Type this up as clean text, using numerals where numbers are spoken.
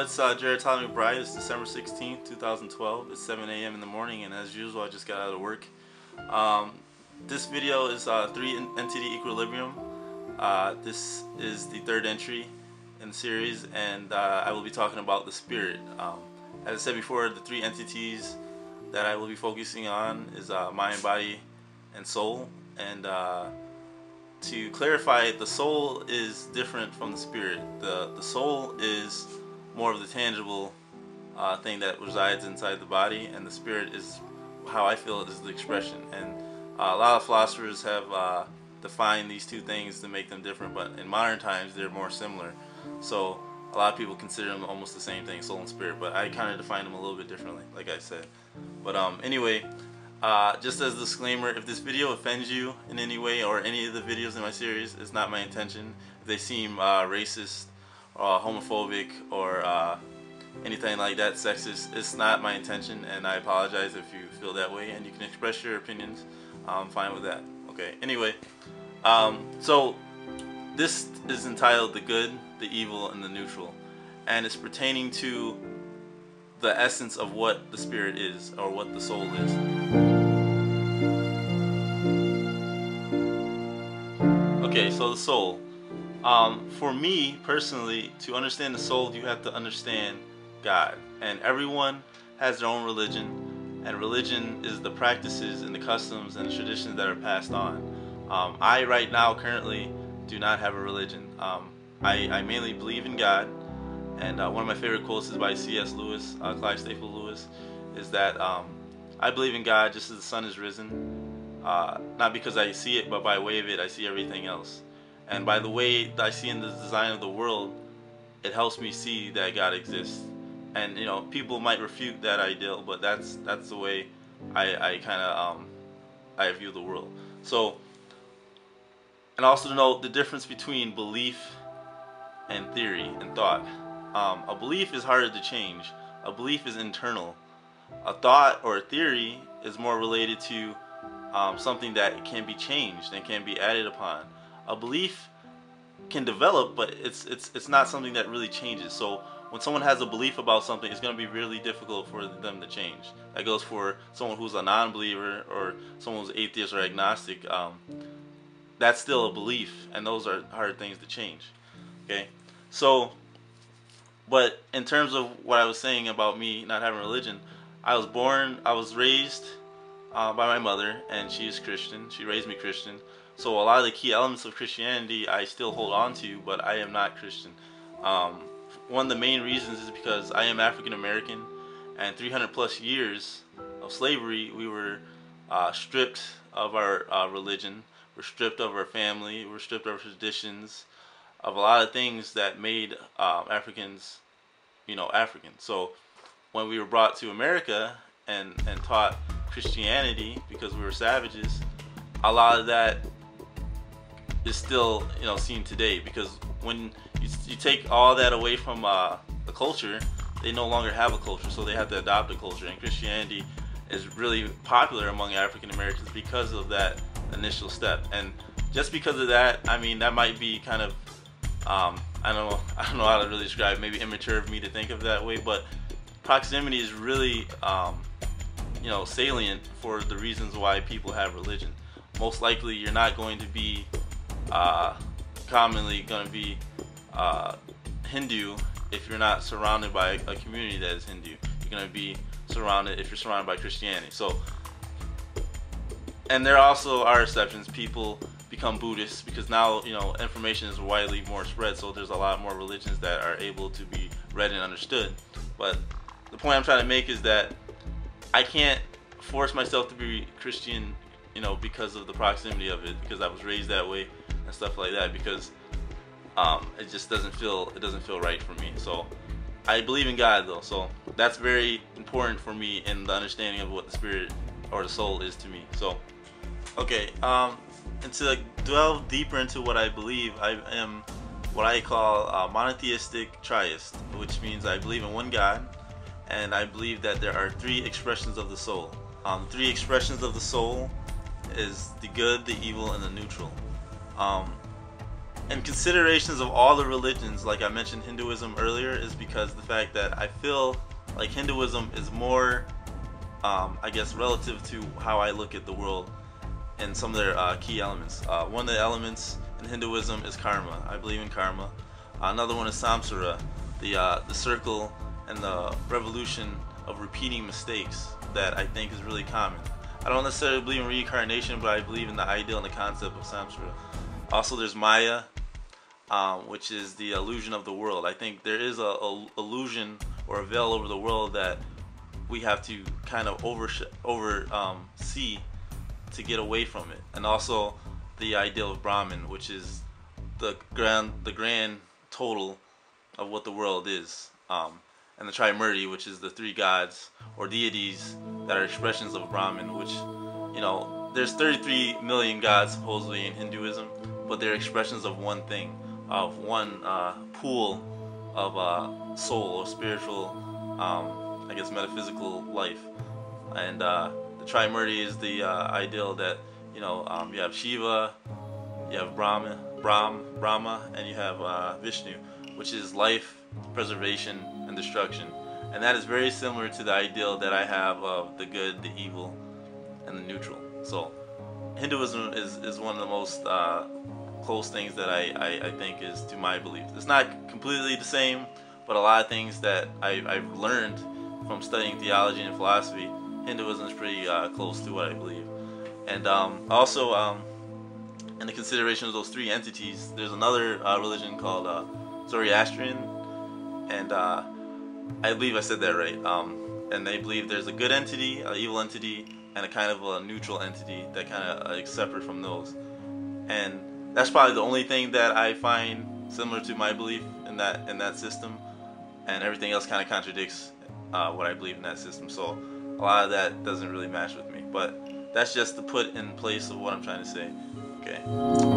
it's Jarrett McBride. It's December 16th, 2012. It's 7 a.m. in the morning, and as usual, I just got out of work. This video is 3 equilibrium. This is the third entry in the series, and I will be talking about the spirit. As I said before, the three entities that I will be focusing on is mind, body, and soul. And to clarify, the soul is different from the spirit. The soul is more of the tangible thing that resides inside the body, and the spirit is how I feel it is the expression. And a lot of philosophers have defined these two things to make them different, but in modern times they're more similar. So a lot of people consider them almost the same thing, soul and spirit, but I kind of define them a little bit differently, like I said. But anyway, just as a disclaimer, if this video offends you in any way, or any of the videos in my series, it's not my intention. If they seem racist or homophobic or anything like that, sexist, it's not my intention, and I apologize if you feel that way, and you can express your opinions. I'm fine with that. Okay, anyway, so this is entitled The Good, the Evil, and the Neutral, and it's pertaining to the essence of what the spirit is, or what the soul is. Okay, so the soul. For me personally, to understand the soul, you have to understand God. And everyone has their own religion, and religion is the practices and the customs and the traditions that are passed on. I right now currently do not have a religion. I mainly believe in God, and one of my favorite quotes is by C.S. Lewis, Clive Staple Lewis, is that I believe in God just as the sun is risen, not because I see it, but by way of it I see everything else. And by the way that I see in the design of the world, it helps me see that God exists. And you know, people might refute that ideal, but that's the way I kind of I view the world. So, and also to know the difference between belief and theory and thought. A belief is harder to change. A belief is internal. A thought or a theory is more related to something that can be changed and can be added upon. A belief can develop, but it's not something that really changes. So when someone has a belief about something, it's going to be really difficult for them to change. That goes for someone who's a non-believer or someone who's atheist or agnostic. That's still a belief, and those are hard things to change. Okay, so, but in terms of what I was saying about me not having religion, I was raised by my mother, and she is Christian. She raised me Christian. So a lot of the key elements of Christianity I still hold on to, but I am not Christian. One of the main reasons is because I am African American, and 300 plus years of slavery, we were stripped of our religion, we're stripped of our family, we're stripped of our traditions, of a lot of things that made Africans, you know, African. So when we were brought to America and taught Christianity because we were savages, a lot of that is still, you know, seen today, because when you take all that away from the culture, they no longer have a culture, so they have to adopt a culture. And Christianity is really popular among African Americans because of that initial step. And just because of that, I mean, that might be kind of I don't know how to really describe it, maybe immature of me to think of that way, but proximity is really you know, salient for the reasons why people have religion. Most likely you're not going to be commonly going to be Hindu if you're not surrounded by a community that is Hindu. You're going to be surrounded if you're surrounded by Christianity. So, and there also are exceptions. People become Buddhists because now, you know, information is widely more spread, so there's a lot more religions that are able to be read and understood. But the point I'm trying to make is that I can't force myself to be Christian, you know, because of the proximity of it, because I was raised that way and stuff like that, because it just doesn't feel right for me. So I believe in God though, so that's very important for me in the understanding of what the spirit or the soul is to me. So okay, and to delve deeper into what I believe, I am what I call a monotheistic triist, which means I believe in one God, and I believe that there are three expressions of the soul. Three expressions of the soul is the good, the evil, and the neutral. and considerations of all the religions, like I mentioned Hinduism earlier, is because the fact that I feel like Hinduism is more, I guess, relative to how I look at the world and some of their key elements. One of the elements in Hinduism is karma. I believe in karma. Another one is samsara, the circle and the revolution of repeating mistakes that I think is really common. I don't necessarily believe in reincarnation, but I believe in the ideal and the concept of samsara. Also, there's Maya, which is the illusion of the world. I think there is a illusion or a veil over the world that we have to kind of see to get away from it. And also the ideal of Brahman, which is the grand total of what the world is. And the 3.E.E., which is the three gods or deities that are expressions of Brahman, which, you know, there's 33 million gods supposedly in Hinduism, but they're expressions of one thing, of one pool of soul or spiritual, I guess, metaphysical life. And the 3.E.E. is the ideal that, you know, you have Shiva, you have Brahma, and you have Vishnu, which is life, preservation, and destruction. And that is very similar to the ideal that I have of the good, the evil, and the neutral. So Hinduism is one of the most close things that I think is to my belief. It's not completely the same, but a lot of things that I've learned from studying theology and philosophy, Hinduism is pretty close to what I believe. And also, in the consideration of those three entities, there's another religion called Zoroastrian, and I believe I said that right. And they believe there's a good entity, an evil entity, and a kind of a neutral entity that kind of is separate from those. And that's probably the only thing that I find similar to my belief in that system, and everything else kind of contradicts what I believe in that system. So a lot of that doesn't really match with me. But that's just to put in place of what I'm trying to say. Okay.